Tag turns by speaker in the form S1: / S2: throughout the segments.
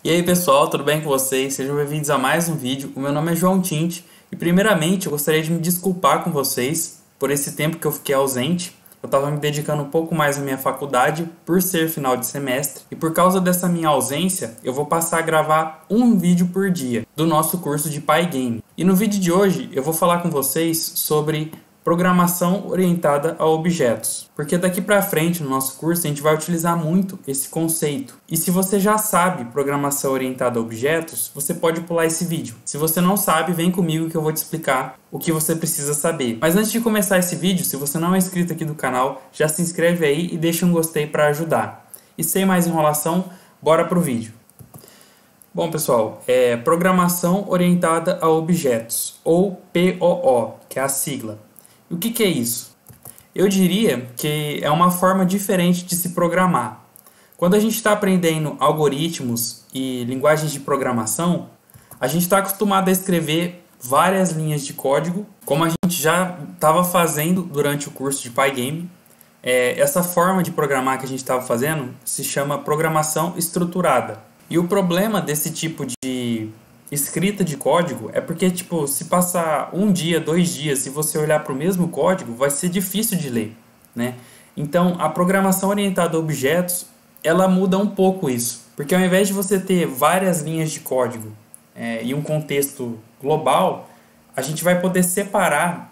S1: E aí pessoal, tudo bem com vocês? Sejam bem-vindos a mais um vídeo. O meu nome é João Tinte e primeiramente eu gostaria de me desculpar com vocês por esse tempo que eu fiquei ausente. Eu estava me dedicando um pouco mais à minha faculdade por ser final de semestre e por causa dessa minha ausência eu vou passar a gravar um vídeo por dia do nosso curso de Pygame. E no vídeo de hoje eu vou falar com vocês sobre programação orientada a objetos, porque daqui para frente no nosso curso a gente vai utilizar muito esse conceito. E se você já sabe programação orientada a objetos, você pode pular esse vídeo. Se você não sabe, vem comigo que eu vou te explicar o que você precisa saber. Mas antes de começar esse vídeo, se você não é inscrito aqui do canal, já se inscreve aí e deixa um gostei para ajudar. E sem mais enrolação, bora pro vídeo. Bom pessoal, programação orientada a objetos, ou POO, que é a sigla. O que é isso? Eu diria que é uma forma diferente de se programar. Quando a gente está aprendendo algoritmos e linguagens de programação, a gente está acostumado a escrever várias linhas de código, como a gente já estava fazendo durante o curso de Pygame. Essa forma de programar que a gente estava fazendo se chama programação estruturada. E o problema desse tipo de escrita de código é porque, se passar um dia, 2 dias, se você olhar para o mesmo código, vai ser difícil de ler, né? Então, a programação orientada a objetos, ela muda um pouco isso. Porque ao invés de você ter várias linhas de código e um contexto global, a gente vai poder separar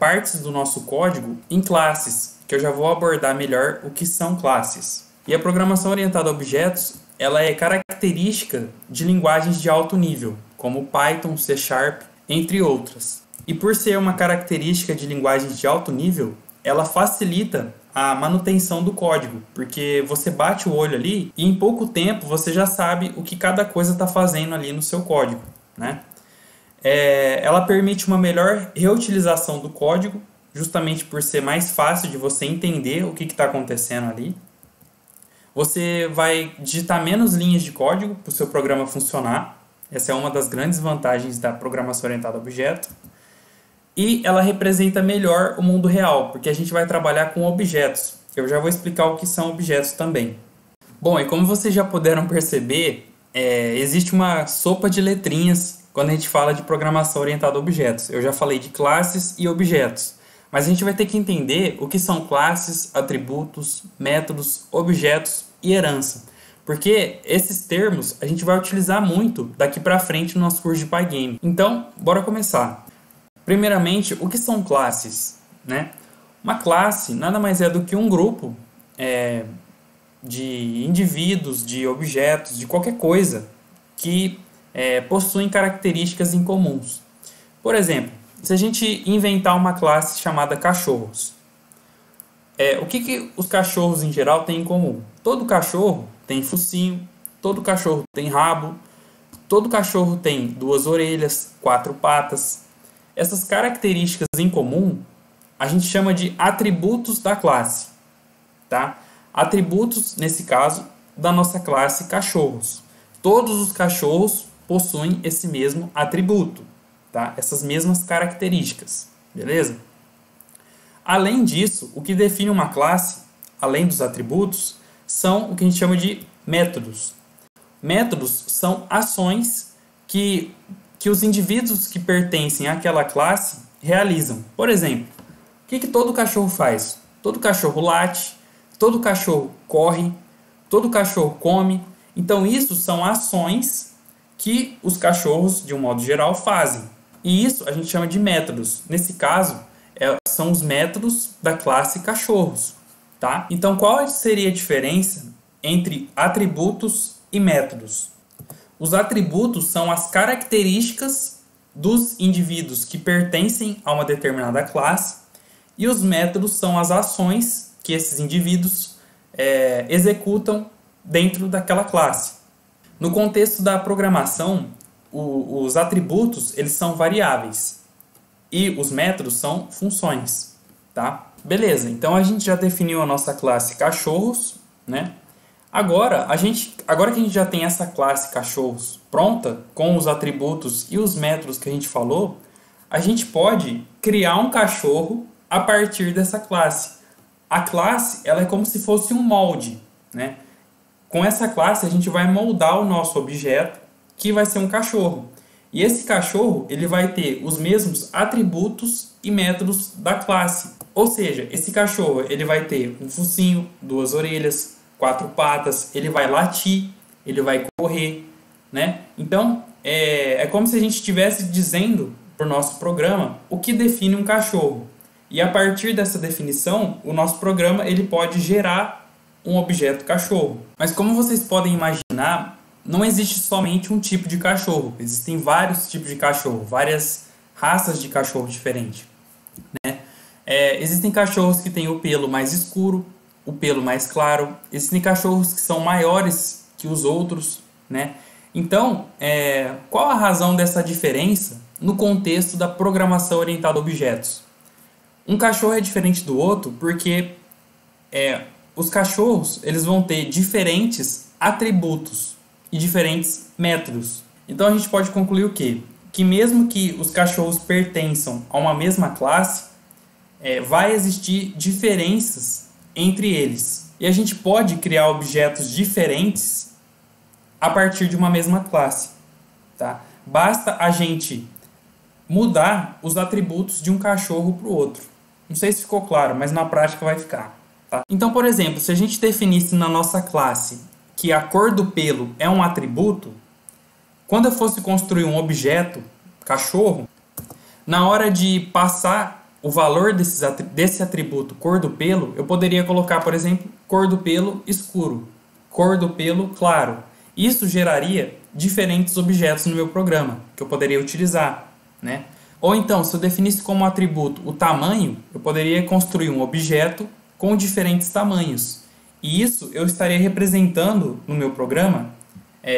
S1: partes do nosso código em classes, que eu já vou abordar melhor o que são classes. E a programação orientada a objetos, ela é característica de linguagens de alto nível, como Python, C#, entre outras. E por ser uma característica de linguagens de alto nível, ela facilita a manutenção do código, porque você bate o olho ali e em pouco tempo você já sabe o que cada coisa está fazendo ali no seu código, né? Ela permite uma melhor reutilização do código, justamente por ser mais fácil de você entender o que está acontecendo ali. Você vai digitar menos linhas de código para o seu programa funcionar. Essa é uma das grandes vantagens da programação orientada a objeto. E ela representa melhor o mundo real, porque a gente vai trabalhar com objetos. Eu já vou explicar o que são objetos também. Bom, e como vocês já puderam perceber, existe uma sopa de letrinhas quando a gente fala de programação orientada a objetos. Eu já falei de classes e objetos. Mas a gente vai ter que entender o que são classes, atributos, métodos, objetos e herança. Porque esses termos a gente vai utilizar muito daqui para frente no nosso curso de Pygame. Então, bora começar. Primeiramente, o que são classes, né? Uma classe nada mais é do que um grupo de indivíduos, de objetos, de qualquer coisa que possuem características em comuns. Por exemplo, se a gente inventar uma classe chamada cachorros, o que os cachorros em geral têm em comum? Todo cachorro tem focinho, todo cachorro tem rabo, todo cachorro tem 2 orelhas, 4 patas. Essas características em comum a gente chama de atributos da classe, tá? Atributos, nesse caso, da nossa classe cachorros. Todos os cachorros possuem esse mesmo atributo. Tá? Essas mesmas características, beleza? Além disso, o que define uma classe, além dos atributos, são o que a gente chama de métodos. Métodos são ações que os indivíduos que pertencem àquela classe realizam. Por exemplo, o que todo cachorro faz? Todo cachorro late, todo cachorro corre, todo cachorro come. Então, isso são ações que os cachorros, de um modo geral, fazem. E isso a gente chama de métodos. Nesse caso, são os métodos da classe cachorros. Tá? Então, qual seria a diferença entre atributos e métodos? Os atributos são as características dos indivíduos que pertencem a uma determinada classe e os métodos são as ações que esses indivíduos executam dentro daquela classe. No contexto da programação, os atributos eles são variáveis e os métodos são funções, tá? Beleza, então a gente já definiu a nossa classe cachorros, né? Agora que a gente já tem essa classe cachorros pronta, com os atributos e os métodos que a gente falou, a gente pode criar um cachorro a partir dessa classe. A classe ela é como se fosse um molde, né? com essa classe a gente vai moldar o nosso objeto, que vai ser um cachorro. E esse cachorro ele vai ter os mesmos atributos e métodos da classe. Ou seja, esse cachorro ele vai ter um focinho, 2 orelhas, 4 patas, ele vai latir, ele vai correr, né? Então, é como se a gente estivesse dizendo para o nosso programa o que define um cachorro. E a partir dessa definição, o nosso programa ele pode gerar um objeto cachorro. Mas como vocês podem imaginar, não existe somente um tipo de cachorro. Existem vários tipos de cachorro, várias raças de cachorro diferentes, né? Existem cachorros que têm o pelo mais escuro, o pelo mais claro. Existem cachorros que são maiores que os outros, né? Então, qual a razão dessa diferença no contexto da programação orientada a objetos? Um cachorro é diferente do outro porque os cachorros eles vão ter diferentes atributos e diferentes métodos. Então a gente pode concluir o quê? Que mesmo que os cachorros pertençam a uma mesma classe, vai existir diferenças entre eles. E a gente pode criar objetos diferentes a partir de uma mesma classe, tá? Basta a gente mudar os atributos de um cachorro para o outro. Não sei se ficou claro, mas na prática vai ficar, tá? Então, por exemplo, se a gente definisse na nossa classe que a cor do pelo é um atributo, quando eu fosse construir um objeto, cachorro, na hora de passar o valor desse atributo cor do pelo, eu poderia colocar, por exemplo, cor do pelo escuro, cor do pelo claro. Isso geraria diferentes objetos no meu programa, que eu poderia utilizar, né? Ou então, se eu definisse como atributo o tamanho, eu poderia construir um objeto com diferentes tamanhos. E isso eu estaria representando no meu programa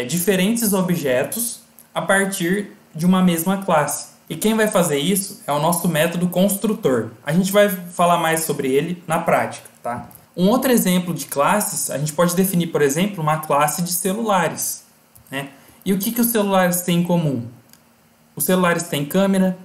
S1: diferentes objetos a partir de uma mesma classe. E quem vai fazer isso é o nosso método construtor. A gente vai falar mais sobre ele na prática, tá? Um outro exemplo de classes, a gente pode definir, por exemplo, uma classe de celulares, né? E o que os celulares têm em comum? Os celulares têm câmera,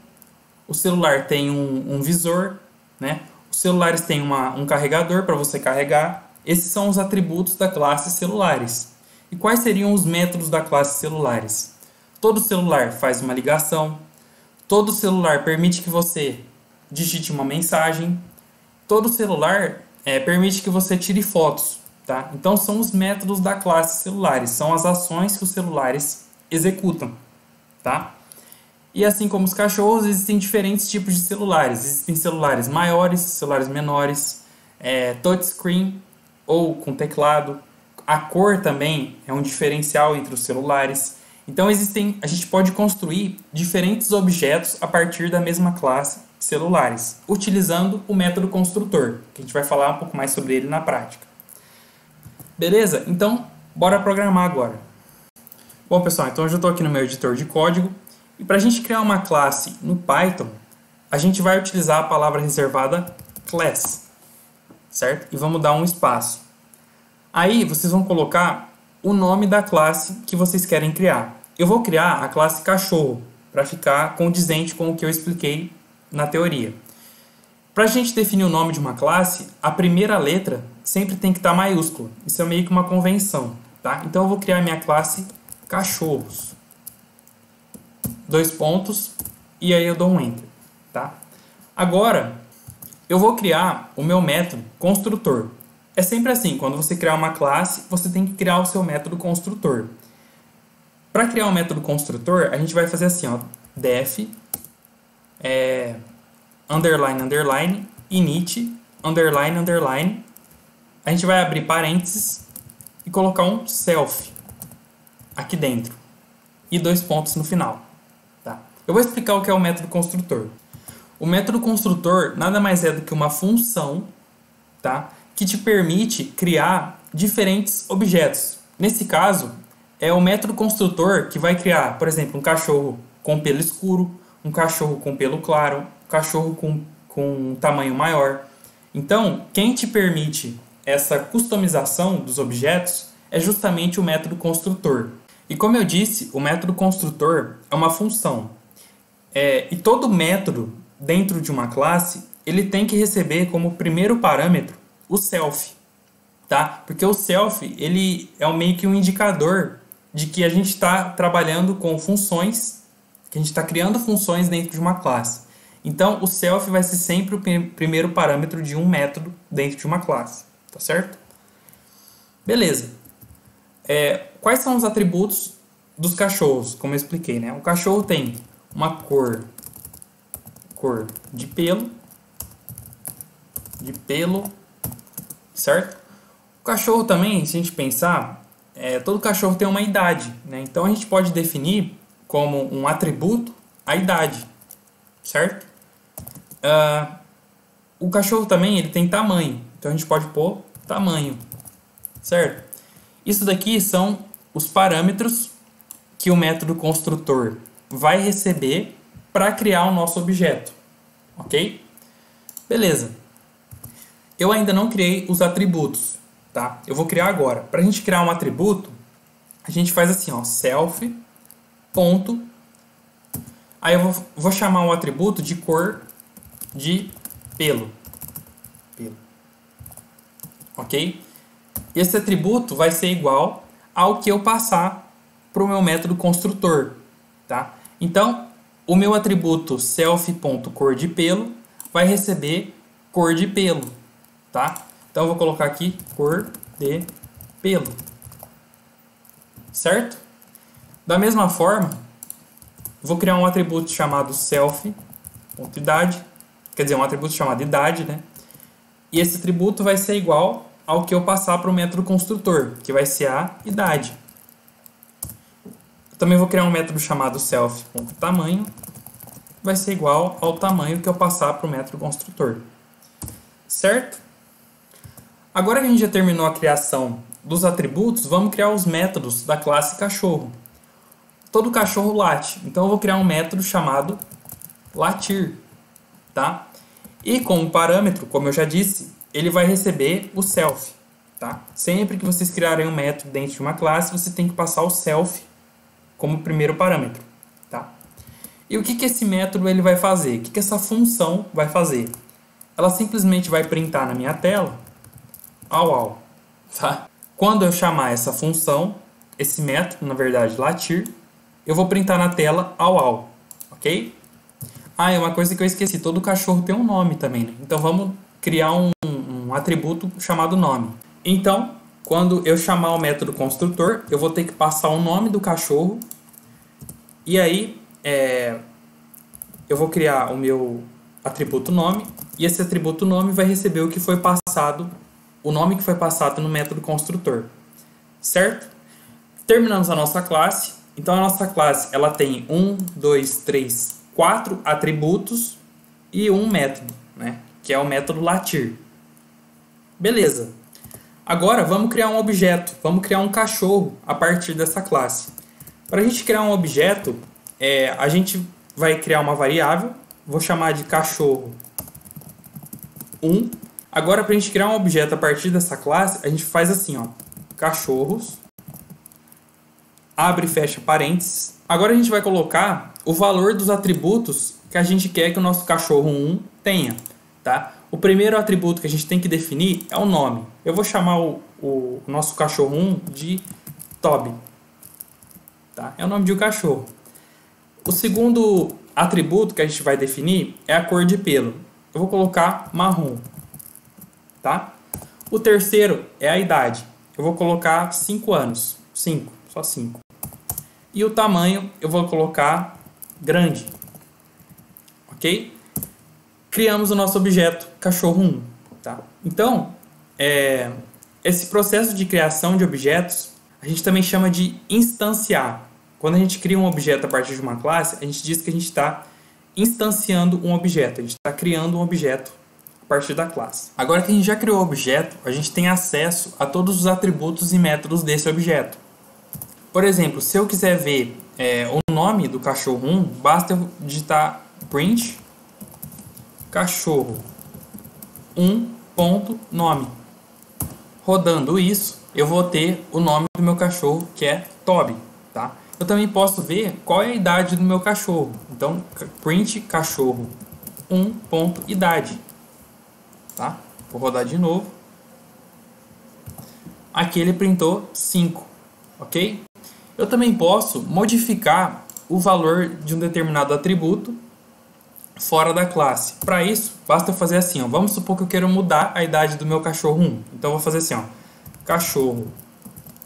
S1: o celular tem um visor, né? Os celulares têm um carregador para você carregar. Esses são os atributos da classe celulares. E quais seriam os métodos da classe celulares? Todo celular faz uma ligação. Todo celular permite que você digite uma mensagem. Todo celular permite que você tire fotos, tá? Então são os métodos da classe celulares. São as ações que os celulares executam, tá? E assim como os cachorros, existem diferentes tipos de celulares. Existem celulares maiores, celulares menores, touchscreen ou com teclado. A cor também é um diferencial entre os celulares. Então a gente pode construir diferentes objetos a partir da mesma classe celulares, utilizando o método construtor, que a gente vai falar um pouco mais sobre ele na prática. Beleza? Então, bora programar agora. Bom, pessoal, então eu já estou aqui no meu editor de código. E para a gente criar uma classe no Python, a gente vai utilizar a palavra reservada class, certo? E vamos dar um espaço. Aí vocês vão colocar o nome da classe que vocês querem criar. Eu vou criar a classe cachorro, para ficar condizente com o que eu expliquei na teoria. Para a gente definir o nome de uma classe, a primeira letra sempre tem que estar maiúscula. Isso é meio que uma convenção, tá? Então eu vou criar minha classe cachorros. 2 pontos, e aí eu dou um Enter, tá? Agora, eu vou criar o meu método construtor. É sempre assim, quando você criar uma classe, você tem que criar o seu método construtor. Para criar um método construtor, a gente vai fazer assim, ó, def, underline, underline, init, underline, underline. A gente vai abrir parênteses e colocar um self aqui dentro. E 2 pontos no final. Tá? Eu vou explicar o que é o método construtor. O método construtor nada mais é do que uma função, tá? Que te permite criar diferentes objetos. Nesse caso, é o método construtor que vai criar, por exemplo, um cachorro com pelo escuro, um cachorro com pelo claro, um cachorro com um tamanho maior. Então, quem te permite essa customização dos objetos é justamente o método construtor. E como eu disse, o método construtor é uma função. E todo método dentro de uma classe, ele tem que receber como primeiro parâmetro o self, tá? Porque o self, ele é meio que um indicador de que a gente está trabalhando com funções, que a gente está criando funções dentro de uma classe. Então, o self vai ser sempre o primeiro parâmetro de um método dentro de uma classe, tá certo? Beleza. Quais são os atributos dos cachorros? Como eu expliquei, né? O cachorro tem uma cor de pelo, certo? O cachorro também, se a gente pensar, todo cachorro tem uma idade, né? Então a gente pode definir como um atributo a idade, certo? O cachorro também ele tem tamanho, então a gente pode pôr tamanho, certo? Isso daqui são os parâmetros que o método construtor vai receber para criar o nosso objeto, ok? Beleza. Eu ainda não criei os atributos, tá? Eu vou criar agora. Para a gente criar um atributo, a gente faz assim, ó, self, ponto. Aí eu vou chamar um atributo de cor de pelo. Ok? Esse atributo vai ser igual ao que eu passar para o meu método construtor, tá? Então, o meu atributo self.cor de pelo vai receber cor de pelo, tá? Então, eu vou colocar aqui cor de pelo, certo? Da mesma forma, vou criar um atributo chamado self.idade, quer dizer, um atributo chamado idade, né? E esse atributo vai ser igual ao que eu passar para o método construtor, que vai ser a idade. Eu também vou criar um método chamado self.tamanho, vai ser igual ao tamanho que eu passar para o método construtor. Certo? Agora que a gente já terminou a criação dos atributos, vamos criar os métodos da classe cachorro. Todo cachorro late, então eu vou criar um método chamado latir, tá? E como parâmetro, como eu já disse, ele vai receber o self, tá? Sempre que vocês criarem um método dentro de uma classe, você tem que passar o self como primeiro parâmetro, tá? E o que esse método ele vai fazer? O que essa função vai fazer? Ela simplesmente vai printar na minha tela au, tá? Quando eu chamar essa função, esse método, na verdade, latir, eu vou printar na tela au, ok? Ah, é uma coisa que eu esqueci, todo cachorro tem um nome também, né? Então vamos criar um atributo chamado nome. Então, quando eu chamar o método construtor, eu vou ter que passar o nome do cachorro e aí eu vou criar o meu atributo nome e esse atributo nome vai receber o que foi passado, o nome que foi passado no método construtor, certo? Terminamos a nossa classe. Então a nossa classe ela tem 4 atributos e um método, né? Que é o método latir. Beleza. Agora vamos criar um objeto, vamos criar um cachorro a partir dessa classe. Para a gente criar um objeto, a gente vai criar uma variável, vou chamar de cachorro 1. Agora para a gente criar um objeto a partir dessa classe, a gente faz assim, ó, cachorros, abre e fecha parênteses. Agora a gente vai colocar o valor dos atributos que a gente quer que o nosso cachorro 1 tenha, tá? O primeiro atributo que a gente tem que definir é o nome. Eu vou chamar o nosso cachorro 1 de Toby, tá? É o nome de um cachorro. O segundo atributo que a gente vai definir é a cor de pelo. Eu vou colocar marrom, tá? O terceiro é a idade. Eu vou colocar 5 anos. 5, só 5. E o tamanho eu vou colocar grande. Ok? Criamos o nosso objeto cachorro 1. Tá? Então, esse processo de criação de objetos, a gente também chama de instanciar. Quando a gente cria um objeto a partir de uma classe, a gente diz que a gente está instanciando um objeto. A gente está criando um objeto a partir da classe. Agora que a gente já criou o objeto, a gente tem acesso a todos os atributos e métodos desse objeto. Por exemplo, se eu quiser ver o nome do cachorro 1, basta eu digitar print cachorro 1.nome. Rodando isso, eu vou ter o nome do meu cachorro, que é Toby, tá? Eu também posso ver qual é a idade do meu cachorro. Então, print cachorro 1.idade, tá? Vou rodar de novo. Aqui ele printou 5, ok? Eu também posso modificar o valor de um determinado atributo fora da classe. Para isso, basta eu fazer assim, ó. Vamos supor que eu quero mudar a idade do meu cachorro 1. Então eu vou fazer assim, ó. Cachorro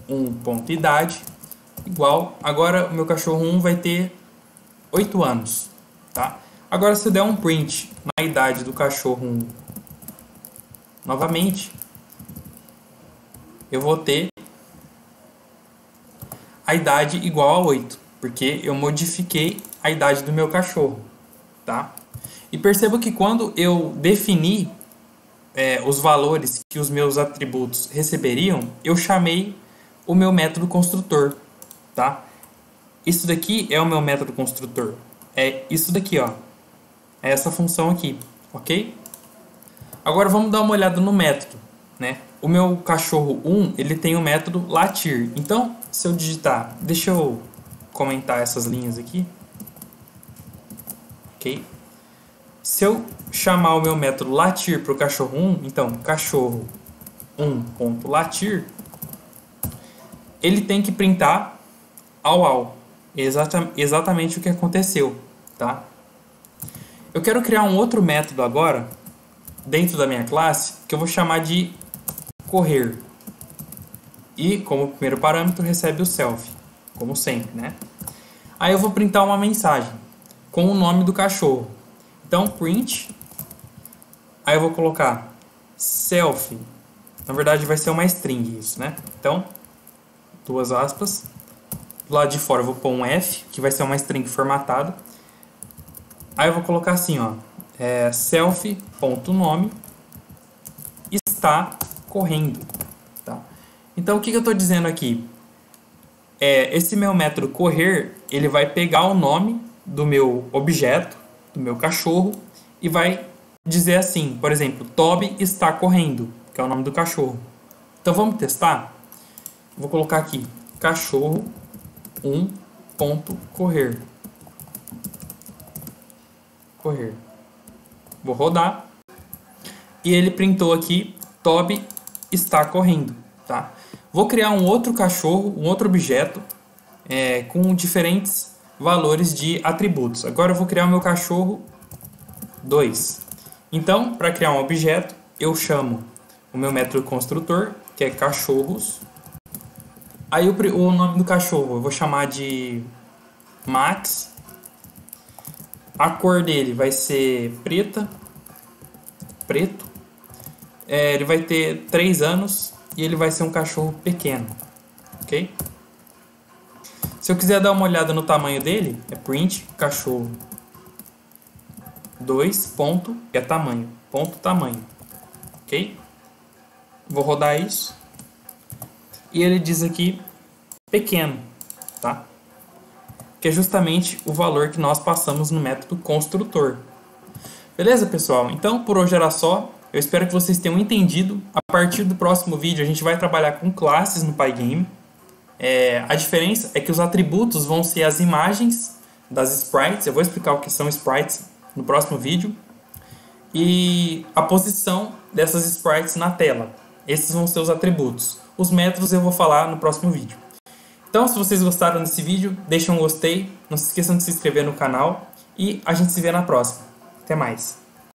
S1: 1.idade igual. Agora o meu cachorro 1 vai ter 8 anos, tá? Agora se eu der um print na idade do cachorro 1 novamente, eu vou ter a idade igual a 8, porque eu modifiquei a idade do meu cachorro, tá? E perceba que quando eu defini os valores que os meus atributos receberiam, eu chamei o meu método construtor, tá? Isso daqui é o meu método construtor. É isso daqui, ó. É essa função aqui, ok? Agora vamos dar uma olhada no método, né? O meu cachorro 1, ele tem o método latir. Então, se eu digitar, deixa eu comentar essas linhas aqui, ok? Se eu chamar o meu método latir para o cachorro 1, então cachorro 1.latir, ele tem que printar au. Exatamente o que aconteceu, tá? Eu quero criar um outro método agora dentro da minha classe que eu vou chamar de correr. E como primeiro parâmetro recebe o self, como sempre, né? Aí eu vou printar uma mensagem com o nome do cachorro. Então print, aí eu vou colocar self, na verdade vai ser uma string isso, né? Então, duas aspas, do lado de fora eu vou pôr um F, que vai ser uma string formatada. Aí eu vou colocar assim, ó, self.nome está correndo, tá? Então o que eu estou dizendo aqui? Esse meu método correr, ele vai pegar o nome do meu objeto, do meu cachorro, e vai dizer assim, por exemplo, Toby está correndo, que é o nome do cachorro. Então vamos testar? Vou colocar aqui, cachorro 1.correr. Correr. Vou rodar. E ele printou aqui, Toby está correndo, tá? Vou criar um outro cachorro, um outro objeto, com diferentes valores de atributos. Agora eu vou criar o meu cachorro 2. Então, para criar um objeto, eu chamo o meu método construtor, que é cachorros. Aí o nome do cachorro eu vou chamar de Max. A cor dele vai ser preto. Ele vai ter 3 anos e ele vai ser um cachorro pequeno, ok? Se eu quiser dar uma olhada no tamanho dele, é print cachorro 2 ponto, que é tamanho, ponto tamanho, ok? Vou rodar isso e ele diz aqui pequeno, tá? Que é justamente o valor que nós passamos no método construtor. Beleza, pessoal? Então, por hoje era só. Eu espero que vocês tenham entendido. A partir do próximo vídeo, a gente vai trabalhar com classes no Pygame. A diferença é que os atributos vão ser as imagens das sprites. Eu vou explicar o que são sprites no próximo vídeo. E a posição dessas sprites na tela. Esses vão ser os atributos. Os métodos eu vou falar no próximo vídeo. Então, se vocês gostaram desse vídeo, deixem um gostei. Não se esqueçam de se inscrever no canal. E a gente se vê na próxima. Até mais.